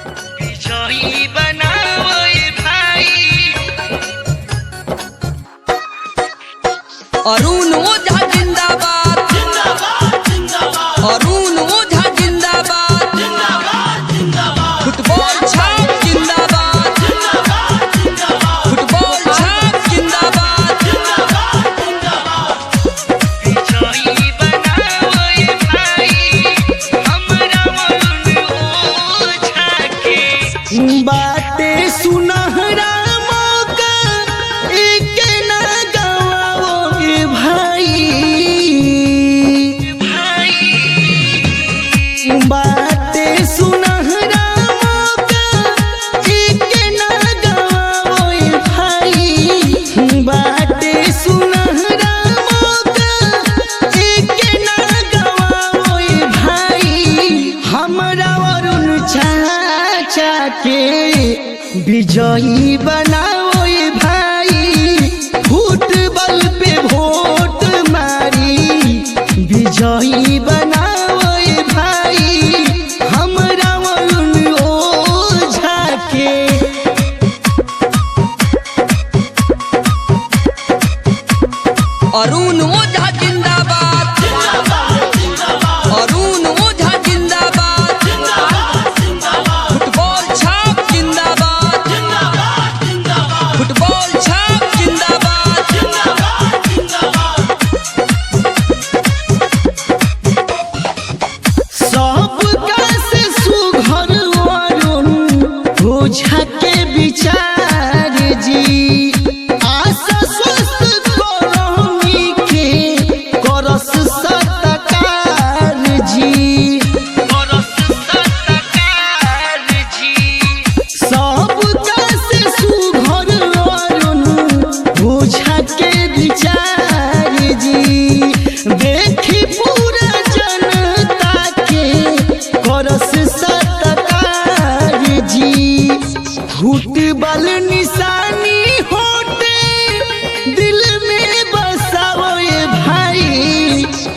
विजयी बनाओ भाई। अरुण ओझा जिंदाबाद अरुण ओझा जिंदाबाद फुटबॉल छाप जिंदाबाद फुटबॉल छाप जिंदाबाद विजयी बनाओ भाई हमरा अरुण ओझा के। बाटे सुनहरा मौका एक ना गवाओ भाई। बाटे सुनहरा मौका एक ना गवाओ भाई। बाटे सुनहरा मौका एक ना गवाओ भाई। हमरा अरुण चाचा के विजयी बनाओ भाई। फुटबॉल पे वोट मारी विजयी बनाओ भाई हमरा अरुण ओझा के। अरुण ओझा जिंदाबाद अरुण ओझा जिंदाबाद फुटबॉल छाप जिंदाबाद फुटबॉल छाप जिंदाबाद सबका से सुघर अरुण ओझा के विचार जी। आशा स्वस्थ करमी के करस सत्कार जी। सबका से सुघर अरुण ओझा के विचार जी। देखी पूरा जनता के करस सत्कार जी। फुटबॉल निशानी होते दिल में बसाओ भाई।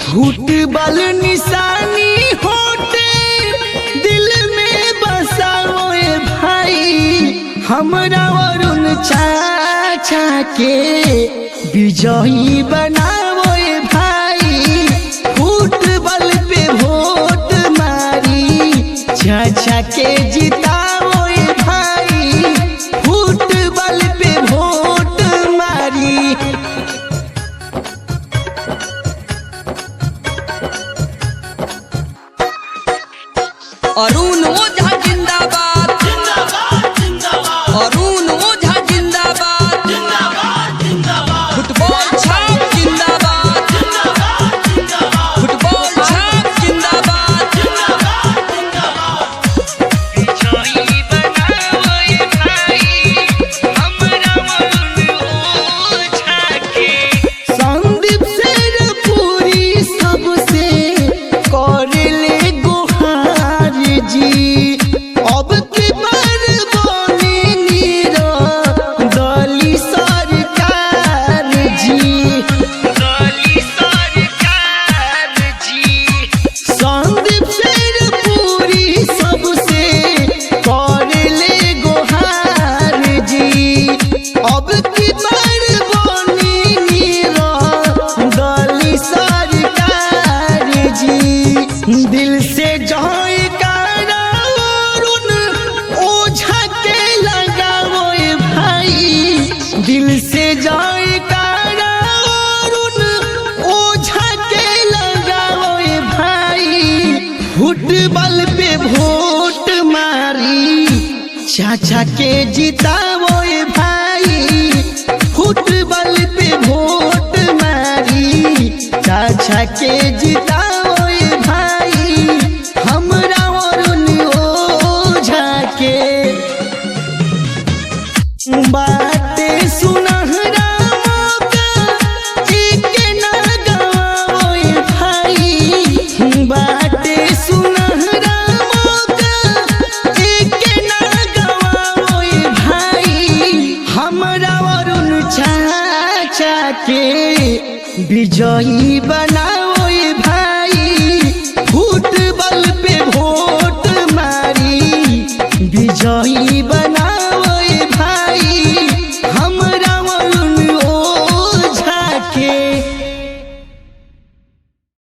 फुटबॉल निशानी होते दिल में बसाओ भाई हमरा अरुण चाचा के विजयी बनाओ भाई। फुटबॉल पे वोट मारी चाचा के जिताओ भाई। फुटबॉल पे वोट मारी अरुण ओझा जिंदाबाद अरुण ओझा जिंदाबाद फुटबॉल छाप जिंदाबाद फुटबॉल छाप जिंदाबाद विजयी बनाओ भाई हमरा अरुण ओझा के। संदीप शेरपुरी सबसे करले गुहार जी। अब की बार बनी दली सरकार जी। संदीप शेरपुरी सबसे करले गुहार जी। अब की बार बनी दली सरकार जी। दिल से जयकारा अरुण ओझा के लगाओ भाई। दिल से जयकारा अरुण ओझा के लगाओ भाई। फुटबॉल पे वोट मारी चाचा के जिताओ भाई। फुटबॉल पे वोट मारी चाचा के जिताओ भाई हमरा अरुण ओझा के। बाटे सुनहरा मौका एक ना गवाओ भाई। बाटे सुनहरा मौका एक ना गवाओ भाई हमरा अरुण चाचा के विजयी बनाओ भाई। फुटबॉल पे वोट मारी विजयी